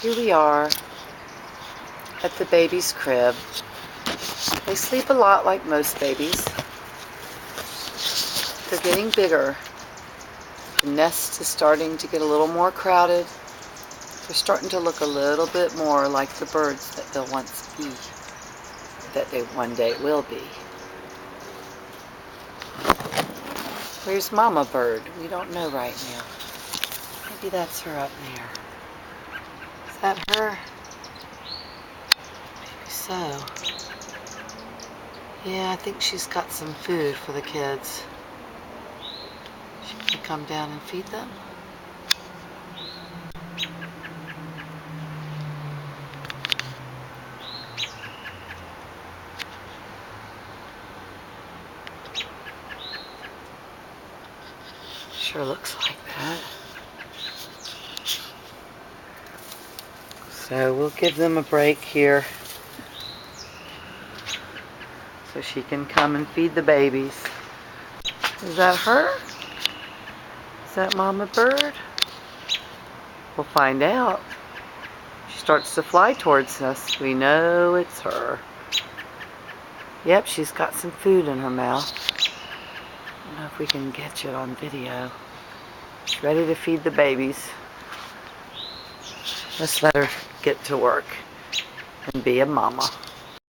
Here we are at the baby's crib. They sleep a lot like most babies. They're getting bigger. The nest is starting to get a little more crowded. They're starting to look a little bit more like the birds that they'll once be, that they one day will be. Where's Mama Bird? We don't know right now. Maybe that's her up there. Is that her? Maybe so. Yeah, I think she's got some food for the kids. She can come down and feed them. Sure looks like that. So we'll give them a break here so she can come and feed the babies. Is that her? Is that Mama Bird? We'll find out. She starts to fly towards us. We know it's her. Yep, she's got some food in her mouth. I don't know if we can catch it on video. She's ready to feed the babies. Let's let her get to work and be a mama.